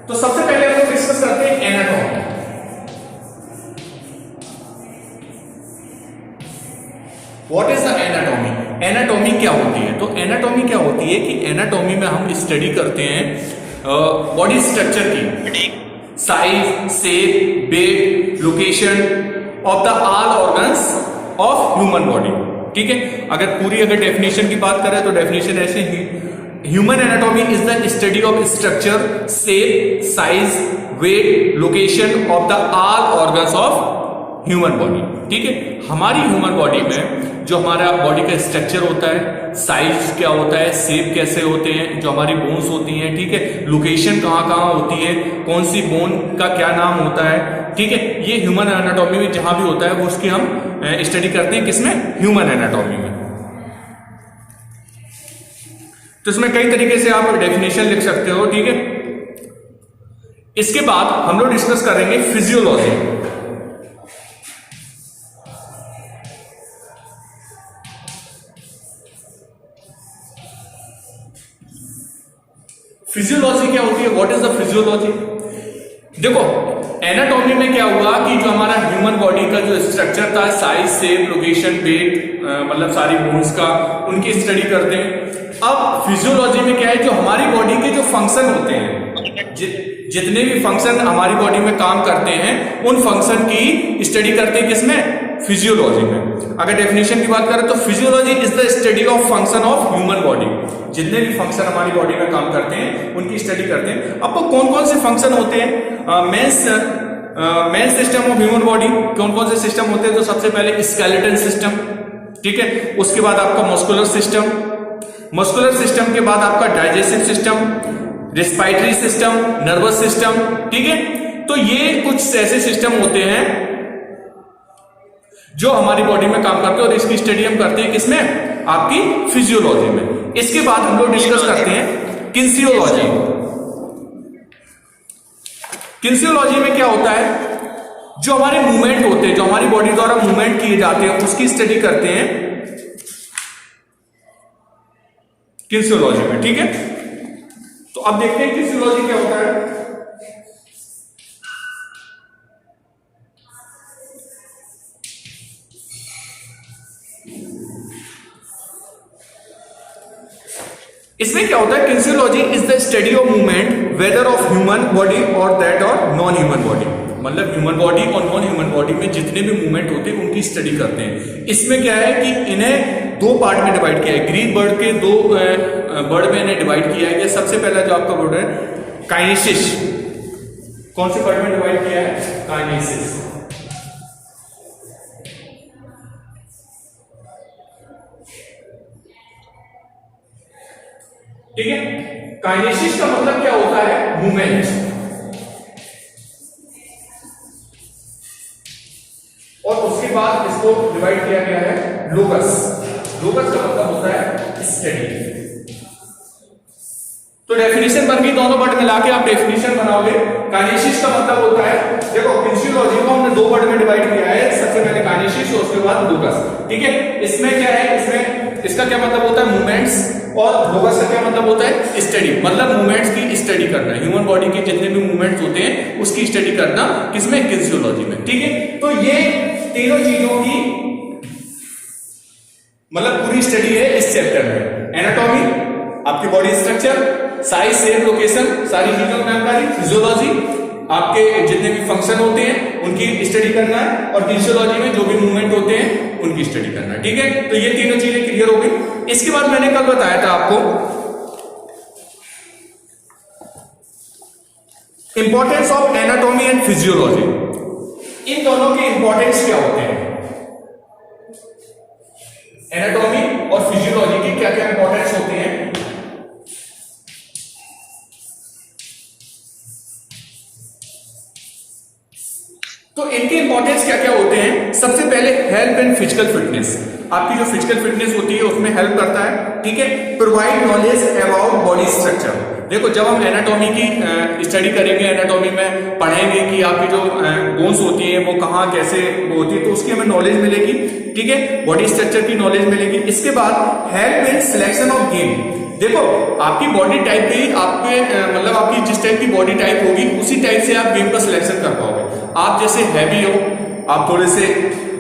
तो सबसे पहले हम लोग डिस्कस करते हैं anatomy. What is the anatomy? Anatomy क्या होती है? तो एनाटॉमी क्या होती है कि एनाटॉमी में हम स्टडी करते हैं बॉडी स्ट्रक्चर की, size, shape, weight, location of the all organs of human body. ठीक है, अगर डेफिनेशन की बात करें तो डेफिनेशन ऐसे ही, human anatomy is the study of structure, shape, size, weight, location of the all organs of human body. ठीक है, हमारी ह्यूमन बॉडी में जो हमारा बॉडी का स्ट्रक्चर होता है, साइज क्या होता है, शेप कैसे होते हैं, जो हमारी बोन्स होती हैं, ठीक है, लोकेशन कहाँ कहाँ होती है, कौन सी बोन का क्या नाम होता है, ठीक है, ये ह्यूमन एनाटॉमी में जहां भी होता है वो उसकी हम स्टडी करते हैं। किसमें? ह्यूमन एनाटॉमी में। तो इसमें कई तरीके से आप डेफिनेशन लिख सकते हो। ठीक है, इसके बाद हम लोग डिस्कस करेंगे फिजियोलॉजी। फिजियोलॉजी क्या होती है? What is the physiology? देखो, एनाटॉमी में क्या हुआ कि जो हमारा ह्यूमन बॉडी का जो स्ट्रक्चर था, साइज, शेप, लोकेशन, वेट, मतलब सारी बोन्स का, उनकी स्टडी करते हैं। अब फिजियोलॉजी में क्या है, जो हमारी बॉडी के जो फंक्शन होते हैं, जितने भी फंक्शन हमारी बॉडी में काम करते हैं, उन फंक्शन की स्टडी करते हैं। किसमें? फिजियोलॉजी में। अगर डेफिनेशन की बात करें तो physiology is the study of function of human body. जितने भी फंक्शन हमारी बॉडी में काम करते हैं उनकी स्टडी करते हैं। अब कौन कौन से फंक्शन होते हैं? Main system of human body कौन कौन से सिस्टम होते हैं? तो सबसे पहले स्केलेटन सिस्टम, ठीक है, उसके बाद आपका मस्कुलर सिस्टम, मस्कुलर सिस्टम के बाद आपका digestive system, respiratory system, nervous system. ठीक है, तो ये कुछ ऐसे सिस्टम होते हैं जो हमारी बॉडी में काम करते हैं और इसकी स्टडी हम करते हैं। किसमें? आपकी फिजियोलॉजी में। इसके बाद हम लोग डिस्कस करते हैं किन्सियोलॉजी। किन्सियोलॉजी में क्या होता है? जो हमारे मूवमेंट होते हैं, जो हमारी बॉडी द्वारा मूवमेंट किए जाते हैं, उसकी स्टडी करते हैं किन्सियोलॉजी में। ठीक है, तो अब देखते हैं किन्सियोलॉजी क्या होता है। इसमें क्या होता है? Kinesiology is the study of movement whether of human body और दैट और नॉन ह्यूमन बॉडी। मतलब ह्यूमन बॉडी और नॉन ह्यूमन बॉडी में जितने भी मूवमेंट होते हैं उनकी स्टडी करते हैं। इसमें क्या है कि इन्हें दो पार्ट में डिवाइड किया है। ग्रीक बर्ड के दो बर्ड में इन्हें डिवाइड किया है। सबसे पहला जो आपका वर्ड है काइनेसिस, कौन से पार्ट में डिवाइड किया है? काइनेसिस। ठीक है, काइनेसिस का मतलब क्या होता है? मूवमेंट। और उसके बाद इसको डिवाइड किया गया है लोकस। लोकस का मतलब होता है स्टडी। तो डेफिनेशन बन गई, दोनों वर्ड मिला के आप डेफिनेशन बनाओगे। काइनेसिस का मतलब होता है, देखो किन्सियोलॉजी को हमने दो वर्ड में डिवाइड किया है, सबसे पहले काइनेसिस और उसके बाद लोकस। ठीक है, इसमें क्या है? इसमें इसका क्या मतलब होता है? मूवमेंट्स। और लोकस का क्या मतलब होता है? स्टडी। मतलब मूवमेंट्स की स्टडी करना, ह्यूमन बॉडी के जितने भी मूवमेंट्स होते हैं उसकी स्टडी करना। किसमें? किन्सियोलॉजी में। ठीक है, तो ये तीनों चीजों की मतलब पूरी स्टडी है इस चैप्टर में। एनाटॉमी, आपकी body structure, size, shape, location, सारी चीजों की जानकारी। फिजियोलॉजी, आपके जितने भी फंक्शन होते हैं उनकी स्टडी करना है। और किन्सियोलॉजी में जो भी मूवमेंट होते हैं उनकी स्टडी करना है। ठीक है, तो ये तीनों चीजें क्लियर हो गई। इसके बाद मैंने कल बताया था आपको importance of anatomy and physiology. इन दोनों के इंपॉर्टेंस क्या होते हैं? एनाटॉमी और फिजियोलॉजी के क्या क्या इंपॉर्टेंस होते हैं? तो इनके इंपॉर्टेंस क्या क्या होते हैं? सबसे पहले हेल्थ एंड फिजिकल फिटनेस। आपकी जो फिजिकल फिटनेस होती है उसमें हेल्प करता है। ठीक है, provide knowledge about body structure. देखो, जब हम एनाटॉमी की स्टडी करेंगे, एनाटॉमी में पढ़ेंगे कि आपकी जो बोन्स होती है वो कहाँ कैसे वो होती है, तो उसकी हमें नॉलेज मिलेगी। ठीक है, बॉडी स्ट्रक्चर की नॉलेज मिलेगी। इसके बाद help in selection of game. देखो आपकी बॉडी टाइप भी आपके मतलब आपकी जिस टाइप की बॉडी टाइप होगी उसी टाइप से आप गेम का सिलेक्शन कर पाओगे। आप जैसे हैवी हो, आप थोड़े से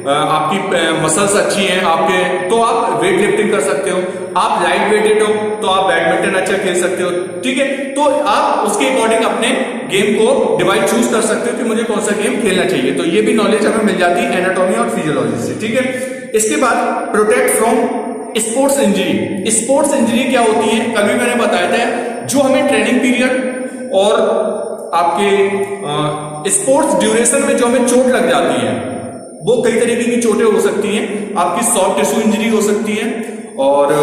आपकी मसल्स अच्छी हैं आपके, तो आप वेट लिफ्टिंग कर सकते हो। आप लाइट वेटेड हो तो आप बैडमिंटन अच्छा खेल सकते हो, ठीक है। तो आप उसके अकॉर्डिंग अपने गेम को डिवाइड चूज कर सकते हो कि मुझे कौन सा गेम खेलना चाहिए। तो ये भी नॉलेज हमें मिल जाती है एनाटॉमी और फिजियोलॉजी से, ठीक है। इसके बाद protect from sports injury. Sports injury क्या होती है, कल भी मैंने बताया था, जो हमें ट्रेनिंग पीरियड और आपके स्पोर्ट्स ड्यूरेशन में जो हमें चोट लग जाती है, वो कई तरीके की चोटें हो सकती हैं। आपकी सॉफ्ट टिश्यू इंजरी हो सकती है, और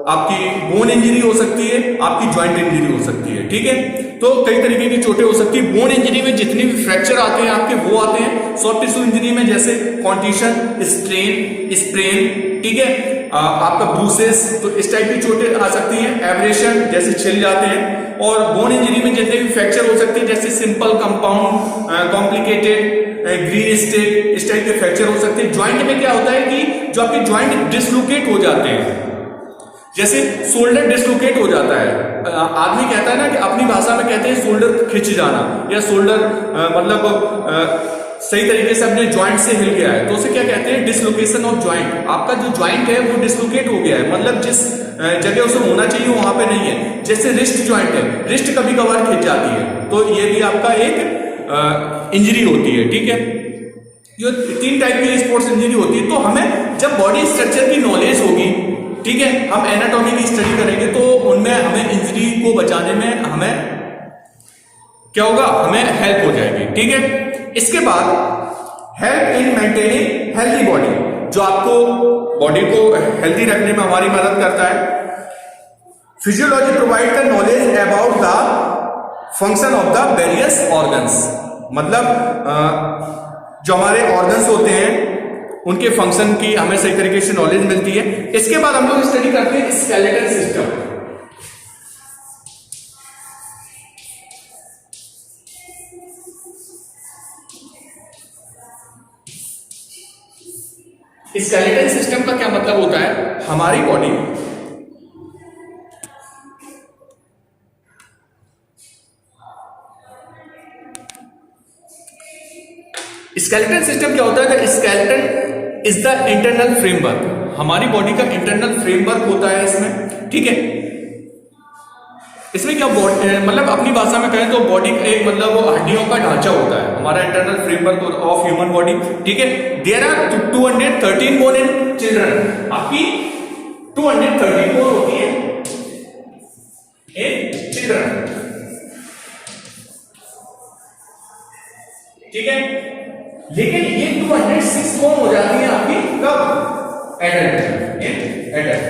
आपकी बोन इंजरी हो सकती है, आपकी जॉइंट इंजरी हो सकती है, ठीक है। तो कई तरीके की चोटें हो सकती है। बोन इंजरी में जितनी भी फ्रैक्चर आते हैं आपके वो आते हैं। सॉफ्ट टिश्यू इंजरी में जैसे कॉन्टिशन, स्ट्रेन, स्प्रेन, ठीक है, आपका ब्रूसेस, तो इस टाइप की चोटें आ सकती हैं। एब्रेशन जैसे छिल जाते हैं। और बोन इंजरी में जितने भी फ्रैक्चर हो सकते हैं जैसे simple, compound, complicated, green state, इस टाइप के फ्रैक्चर हो सकते हैं। ज्वाइंट में क्या होता है कि जो आपके ज्वाइंट डिसलोकेट हो जाते हैं, जैसे शोल्डर डिसलोकेट हो जाता है। आदमी कहता है ना कि अपनी भाषा में कहते हैं शोल्डर खिंच जाना, या शोल्डर मतलब सही तरीके से अपने ज्वाइंट से हिल गया है, तो उसे क्या कहते हैं, डिसलोकेशन ऑफ ज्वाइंट। आपका जो ज्वाइंट है वो डिसलोकेट हो गया है, मतलब जिस जगह उसे होना चाहिए वहां पे नहीं है। जैसे रिस्ट ज्वाइंट है, रिस्ट कभी कभार खिंच जाती है, तो ये भी आपका एक इंजरी होती है, ठीक है। ये 3 टाइप की स्पोर्ट्स इंजरी होती है। तो हमें जब बॉडी स्ट्रक्चर की नॉलेज होगी, ठीक है, हम एनाटॉमी की स्टडी करेंगे, तो उनमें हमें इंजरी को बचाने में हमें क्या होगा, हमें हेल्प हो जाएगी, ठीक है। इसके बाद help in maintaining healthy body, जो आपको बॉडी को हेल्थी रखने में हमारी मदद करता है। Physiology provide the knowledge about the function of the various organs, मतलब जो हमारे ऑर्गन्स होते हैं उनके फंक्शन की हमें सही तरीके से नॉलेज मिलती है। इसके बाद हम लोग स्टडी करते हैं स्केलेटल सिस्टम। स्केलेटल सिस्टम का क्या मतलब होता है, हमारी बॉडी स्केलेटल सिस्टम क्या होता है, skeleton is the internal framework, हमारी बॉडी का इंटरनल फ्रेमवर्क होता है इसमें, ठीक है। इसमें क्या मतलब अपनी भाषा में कहें तो बॉडी का एक मतलब हड्डियों का ढांचा होता है, हमारा internal framework of human body, ठीक है। There are 213 bone in children, आपकी 213 बोन होती है इन चिल्ड्रन, ठीक है। लेकिन ये 206 बोन हो जाती है आपकी कब, एडल्ट, इन एडल्ट,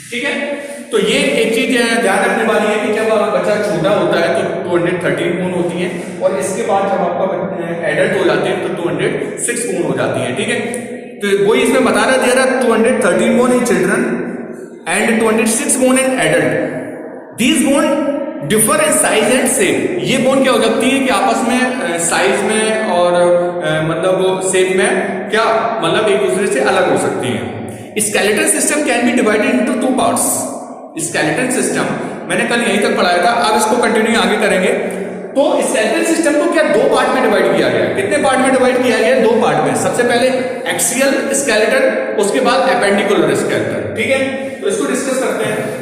ठीक है। तो ये एक चीज ध्यान रखने वाली है कि जब बच्चा छोटा होता है तो 213 बोन होती है, और इसके बाद जब आपका एडल्ट हो जाते हैं तो 206 बोन हो जाती है, ठीक है। तो वही इसमें बता रहा दे रहा 213 bone in children and 206 bone in adult. These bone differ in size and shape, ये बोन क्या हो जाती है कि आपस में साइज में और मतलब शेप में क्या मतलब एक दूसरे से अलग हो सकती है। Skeletal system can be divided into 2 parts. Skeletal system मैंने कल यहीं तक पढ़ाया था, अब इसको कंटिन्यू आगे करेंगे। तो स्केलेटल सिस्टम को क्या 2 पार्ट में डिवाइड किया गया, कितने पार्ट में डिवाइड किया गया, 2 पार्ट में। सबसे पहले एक्सियल स्केलेटन, उसके बाद एपेंडिकुलर स्केलेटन, ठीक है। तो इसको डिस्कस करते हैं।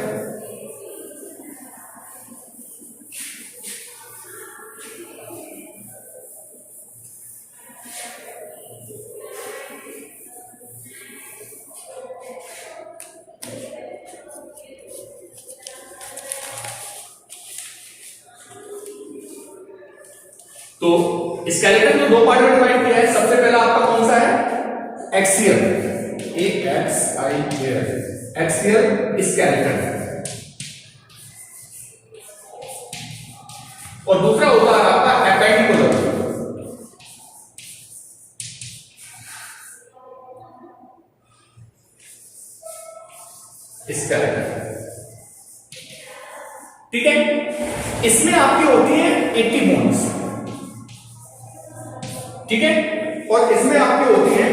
तो स्केलेटन को 2 पार्ट में डिवाइड किया है। सबसे पहला आपका कौन सा है, एक्सियल, AXIAL, एक्सियल स्केलेटन, और दूसरा होता है आपका एपेंडिकुलर स्केलेटन, ठीक है। इसमें आपकी होती है 80 बोन्स, ठीक है, और इसमें आपकी होती है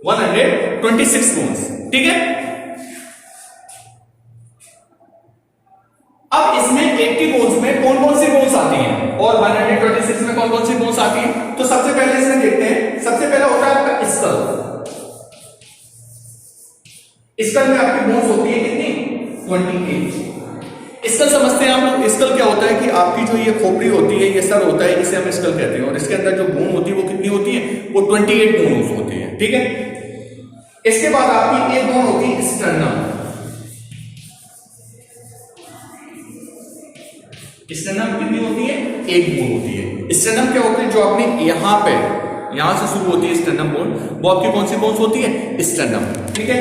126 बोन्स। ठीक है। अब इसमें 80 बोन्स में कौन कौन सी बोन्स आती हैं और 126 में कौन कौन सी बोन्स आती हैं? तो सबसे पहले इसमें देखते हैं। सबसे पहला होता है आपका स्कल। स्कल में आपकी बोन्स होती है कितनी? 28। स्कल समझते हैं आप लोग। स्कल क्या होता है कि आपकी जो ये खोपड़ी होती है, ये सर होता है, इसे हम स्कल कहते हैं, और इसके अंदर जो बोन होती है वो कितनी होती है? वो 28 बोन्स होती है, ठीक है। इसके बाद आपकी एक बोन होती है स्टर्नम। स्टर्नम कितनी होती है? एक बोन होती है। स्टर्नम क्या होती है? जो आपने यहां से शुरू होती है स्टर्नम बोन, वो आपकी कौन सी बोन्स होती है? स्टर्नम, ठीक है।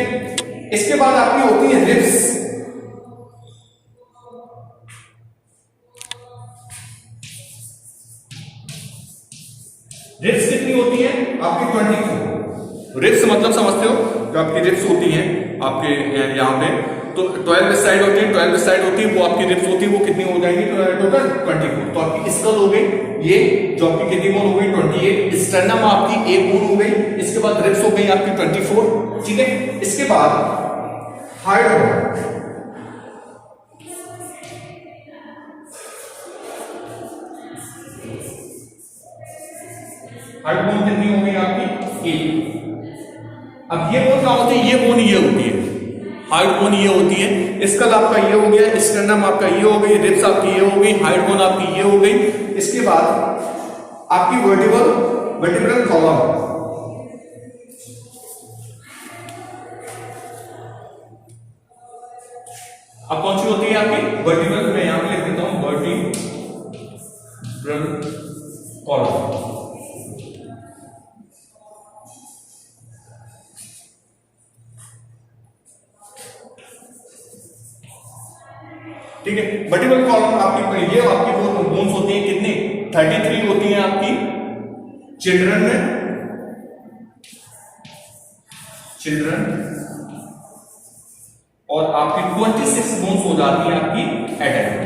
इसके बाद आपकी होती है रिब्स। रिब्स कितनी होती है? आपकी 24। रिब्स मतलब समझते हो? जो आपकी रिब्स होती हैं आपके यहां पे, तो 12 इस साइड होती है, 12 इस साइड होती है, वो आपकी रिब्स होती है, वो कितनी हो जाएगी? टोटल 24। तो आपकी स्कल हो गई, ये जो आपकी कितनी बोन हो गई? 28। स्टर्नम आपकी एक बोन हो गई। इसके बाद रिब्स हो गई आपकी 24, ठीक है। इसके बाद हार्ड बोन। हार्ड बोन कितनी हो गई आपकी? 8। अब ये बोन क्या होती है? ये बोन ये होती है, हार्ड बोन ये होती है। स्कल आपका ये हो गया, स्टर्नम आपका ये हो गई, रिब्स आपकी ये हो गई, हार्ड बोन आपकी ये हो गई। इसके बाद आपकी वर्टिब्रल कॉलम। अब कौन सी होती है आपकी? वर्टिब्रल। मैं यहां पे लिख देता हूं वर्टिब्रल कॉलम। ठीक है। वर्टिब्रल कॉलम आपकी ये आपकी बोन्स होती है कितनी? 33 होती है आपकी चिल्ड्रन में, चिल्ड्रन, और आपकी 26 बोन्स हो जाती है आपकी एडल्ट।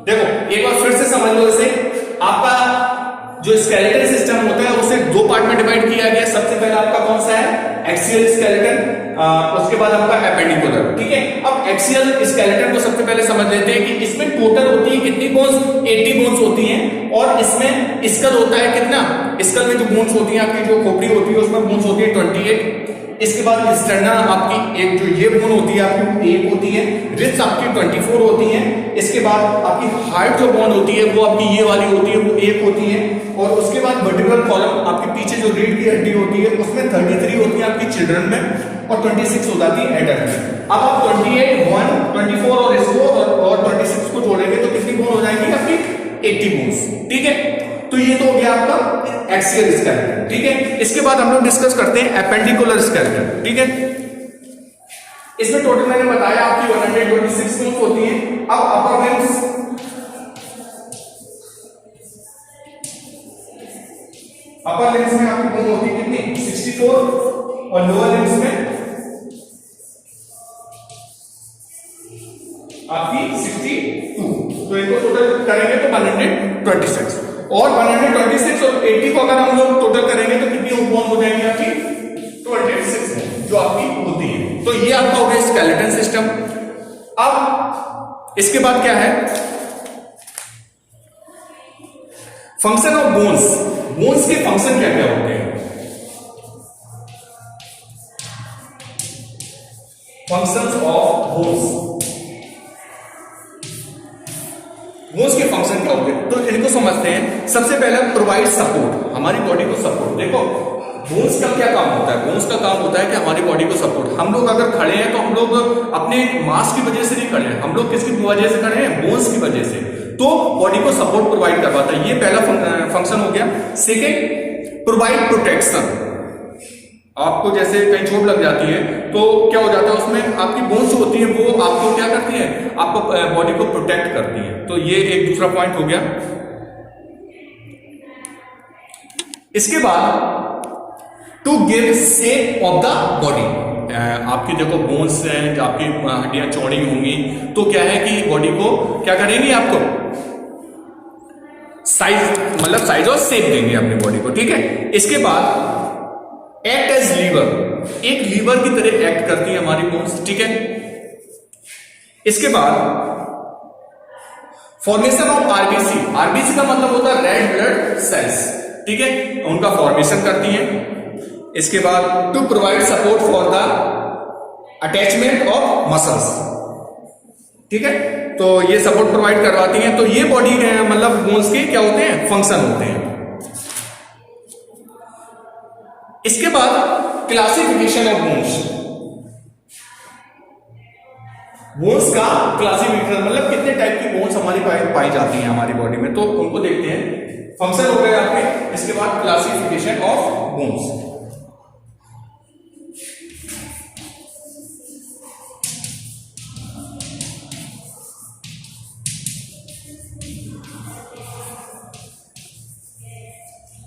देखो एक बार फिर से समझ लो इसे। आपका जो स्केलेटल सिस्टम होता है उसे दो पार्ट में डिवाइड किया गया। सबसे पहले आपका कौन सा है? एक्सियल स्केलेटन, उसके बाद आपका एपेंडिकुलर, ठीक है। अब एक्सियल स्केलेटन को सबसे पहले समझ लेते हैं कि इसमें टोटल होती है कितनी बोन्स? 80 बोन्स होती हैं, और इसमें स्कल होता है कितना? स्कल में जो बोन्स होती हैं आपकी, जो खोपड़ी होती है, उसमें बोन्स होती है 28। इसके बाद स्टर्नम आपकी एक जो ये बोन होती है आपकी 1 होती है। रिब्स आपकी 24 होती हैं। इसके बाद आपकी हार्ट जो बोन होती है वो आपकी ये वाली होती है, वो 1 होती है। और उसके बाद वर्टिब्रल कॉलम आपके पीछे जो रीढ़ की हड्डी होती है उसमें 33 होती है आपकी चिल्ड्रन में, और 26 हो जाती है एडल्ट में। अब आप 28, 1, 24 और इसको और 26 को जोड़ेंगे तो कितनी बोन हो जाएंगी आपकी? 80 बोन्स, ठीक है। तो ये तो हो गया आपका एक्सियल स्केलेटन, ठीक है। इसके बाद हम लोग डिस्कस करते हैं एपेंडिकुलर स्केलेटन, ठीक है। इसमें टोटल मैंने बताया आपकी 126 बोन्स होती हैं। अब अपर लिम्स, अपर लिम्स में आपकी बोन होती है कितनी? 64, और लोअर लिम्स में आपकी 62। तो इनको टोटल करेंगे तो 126, और 126 और 80 को अगर हम लोग टोटल करेंगे तो कितनी बोन हो जाएंगी आपकी? 26 जो आपकी होती है। तो ये आपका हो गया स्केलेटन सिस्टम। अब इसके बाद क्या है? Function of bones. बोन्स के फंक्शन क्या क्या होते हैं? Functions of bones. बोन्स के फंक्शन क्या होते हैं? तो इनको समझते हैं। सबसे पहले प्रोवाइड सपोर्ट, हमारी बॉडी को सपोर्ट। देखो बोन्स का क्या काम होता है? बोन्स का काम होता है कि हमारी बॉडी को सपोर्ट। हम लोग अगर खड़े हैं तो हम लोग अपने मास की वजह से नहीं खड़े हैं, हम लोग किसकी वजह से खड़े हैं? बोन्स की वजह से। तो बॉडी को सपोर्ट प्रोवाइड करवाता है, ये पहला फंक्शन हो गया। Second, provide protection. आपको जैसे कहीं चोट लग जाती है तो क्या हो जाता है, उसमें आपकी बोन्स जो होती है वो आपको क्या करती है? आपको बॉडी को प्रोटेक्ट करती है। तो ये एक दूसरा पॉइंट हो गया। इसके बाद to give shape of the body. आपकी देखो बोन्स हैं, आपकी हड्डियां चौड़ी होंगी तो क्या है कि बॉडी को क्या करेंगी? आपको साइज, मतलब साइज और शेप देंगे अपनी बॉडी को, ठीक है। इसके बाद एक्ट एज लीवर। एक लीवर की तरह एक्ट करती है हमारी बोन्स, ठीक है। इसके बाद फॉर्मेशन ऑफ आरबीसी, आरबीसी का मतलब होता है रेड ब्लड सेल्स, ठीक है, उनका फॉर्मेशन करती हैं। इसके बाद to provide support for the attachment of muscles, ठीक है, तो ये सपोर्ट प्रोवाइड करवाती हैं। तो ये बॉडी मतलब बोन्स के क्या होते हैं, फंक्शन होते हैं। इसके बाद क्लासिफिकेशन ऑफ बोन्स, बोन्स का क्लासिफिकेशन मतलब कितने टाइप की बोन्स हमारी पाई जाती हैं हमारी बॉडी में, तो उनको देखते हैं। फंक्शन हो गए आपके, इसके बाद classification of bones.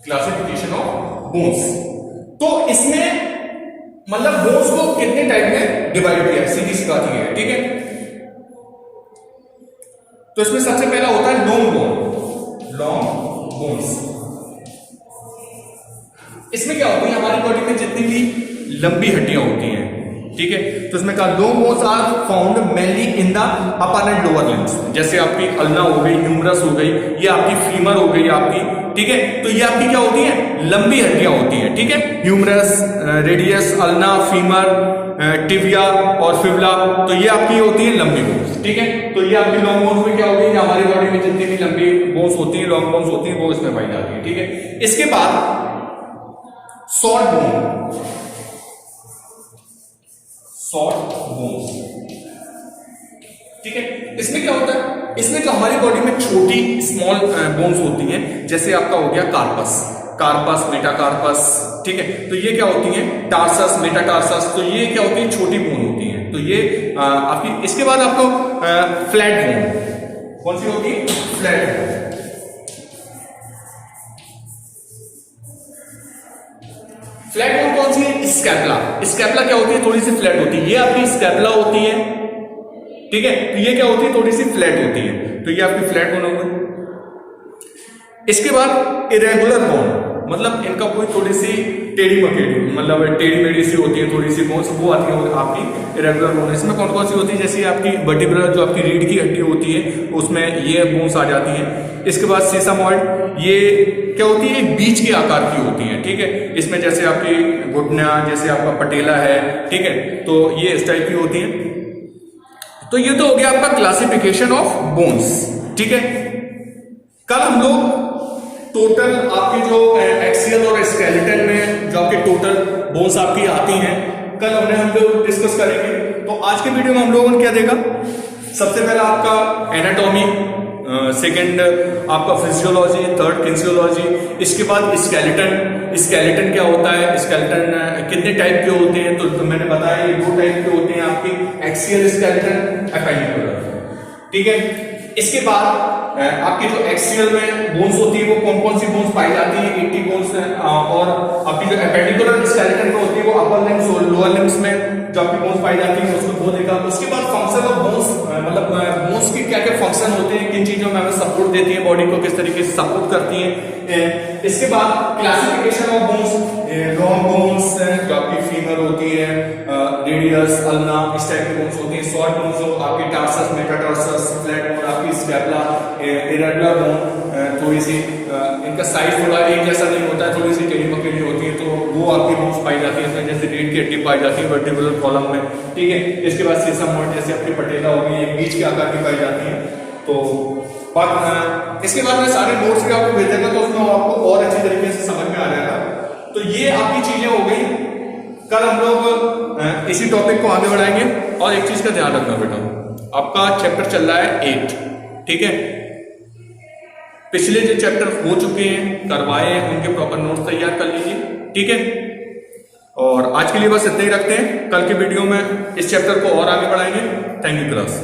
Classification of bones, तो इसमें मतलब बोन्स को कितने टाइप में डिवाइड किया, सीधी सी बात ये है, ठीक है। तो इसमें सबसे पहला होता है लॉन्ग बोन, लॉन्ग बोन्स। इसमें क्या होती है, हमारी बॉडी में जितनी भी लंबी हड्डियां होती हैं, ठीक है, तो इसमें कहा long bones are found mainly in the upper and lower limbs, जैसे आपकी अल्ना हो गई, ह्यूमरस हो गई, ये आपकी फीमर हो गई आपकी, ठीक है, तो ये आपकी क्या होती है, लंबी हड्डियां होती हैं, ठीक है, humerus, radius, ulna, femur, tibia और फिबुला, तो ये आपकी होती है लंबी बोन्स, ठीक है। तो ये आपकी लॉन्ग बोन्स में क्या होती है, हमारी बॉडी में जितनी भी लंबी बोन्स होती है, लॉन्ग बोन्स होती है, वो इसमें पाई जाती है, ठीक है। इसके बाद शॉर्ट बोन, शॉर्ट बोन्स, ठीक है, इसमें क्या होता है, इसमें जो हमारी बॉडी में छोटी स्मॉल बोन्स होती हैं, जैसे आपका हो गया कार्पस, कार्पस, मेटाकार्पस, ठीक है, तो ये क्या होती हैं, टार्सस, मेटाटार्सस, तो ये क्या होती है, छोटी बोन होती हैं, तो ये आपकी। इसके बाद आपको फ्लैट बोन, कौन सी होगी, फ्लैट बोन। फ्लैट बोन कौन सी है, स्कैपुला, स्कैपुला क्या होती है, थोड़ी सी फ्लैट होती है, ये आपकी स्कैपुला होती है, ठीक है, तो ये क्या होती है, थोड़ी सी फ्लैट होती है, तो ये आपकी फ्लैट बोन हो गई। इसके बाद इरेगुलर बोन, मतलब इनका कोई थोड़ी सी टेढ़ी मकेढ़ी, मतलब टेढ़ी मेढ़ी सी होती है, थोड़ी सी बोन्स, वो आती है आपकी इरेगुलर बोन। इसमें कौन कौन सी होती है, जैसे आपकी वर्टिब्रल, जो आपकी रीढ़ की हड्डी होती है, उसमें ये बोन्स आ जाती हैं। इसके बाद सीसामॉइड, ये क्या होती है, बीज के आकार की होती है, ठीक है, इसमें जैसे आपकी घुटना, जैसे आपका पटेला है, ठीक है, तो ये इस टाइप की होती है। तो ये तो हो गया आपका क्लासिफिकेशन ऑफ बोन्स, ठीक है। कल हम लोग टोटल आपकी जो एक्सियल और स्केलेटन में जो आपके टोटल बोन्स आपकी आती हैं, कल हम लोग डिस्कस करेंगे। तो आज के वीडियो में हम लोगों ने क्या देखा, सबसे पहला आपका एनाटॉमी, सेकंड आपका फिजियोलॉजी, थर्ड किन्सियोलॉजी, इसके बाद स्केलेटन, स्केलेटन क्या होता है, स्केलेटन कितने टाइप के होते हैं, तो मैंने बताया ये दो टाइप के होते हैं आपकी, एक्सियल स्केलेटन, एपेंडिकुलर, ठीक है। इसके बाद आपकी जो एक्सियल में बोन्स होती है, वो कौन कौन सी बोन्स पाई जाती है, 80 बोन्स, और आपकी जो एपेंडिकुलर स्केलेटन में होती है, वो अपर लिम्स और लोअर लिम्स में जो आपकी बोन्स पाई जाती है, उसको वो देखा। उसके बाद फंक्शन ऑफ बोन्स, मतलब बोन्स के क्या क्या फंक्शन होते हैं, किन चीजों में हमें सपोर्ट देती है, बॉडी को किस तरीके से सपोर्ट करती है। इसके बाद classification of bones, long bones जो आपकी फीमर होती है, रेडियस, अल्ना, इस टाइप की बोन्स होती है। शॉर्ट बोन्स जो आपकी टार्सस, मेटाटार्सस, फ्लैट बोन, आपकी स्कैपुला, इरेगुलर बोन, थोड़ी सी इनका साइज थोड़ा एक जैसा नहीं होता है, थोड़ी सी टेढ़ी मकेढ़ी होती है, तो वो आपकी बोन्स पाई जाती है, जैसे रीढ़ की हड्डी पाई जाती है वर्टिब्रल कॉलम में, ठीक है। इसके बाद सीसम, जैसे आपकी पटेला होगी, ये बीज के आकार की पाई जाती है। तो इसके बाद मैं सारे नोट्स भी आपको भेज देगा, तो उसमें आपको और अच्छी तरीके से समझ में आ जाएगा। तो ये आपकी चीजें हो गई। कल हम लोग इसी टॉपिक को आगे बढ़ाएंगे। और एक चीज का ध्यान रखना बेटा, आपका चैप्टर चल रहा है 8, ठीक है। पिछले जो चैप्टर हो चुके हैं, करवाए हैं, उनके प्रॉपर नोट्स तैयार कर लीजिए, ठीक है। और आज के लिए बस इतना ही रखते हैं, कल के वीडियो में इस चैप्टर को और आगे बढ़ाएंगे। Thank you class.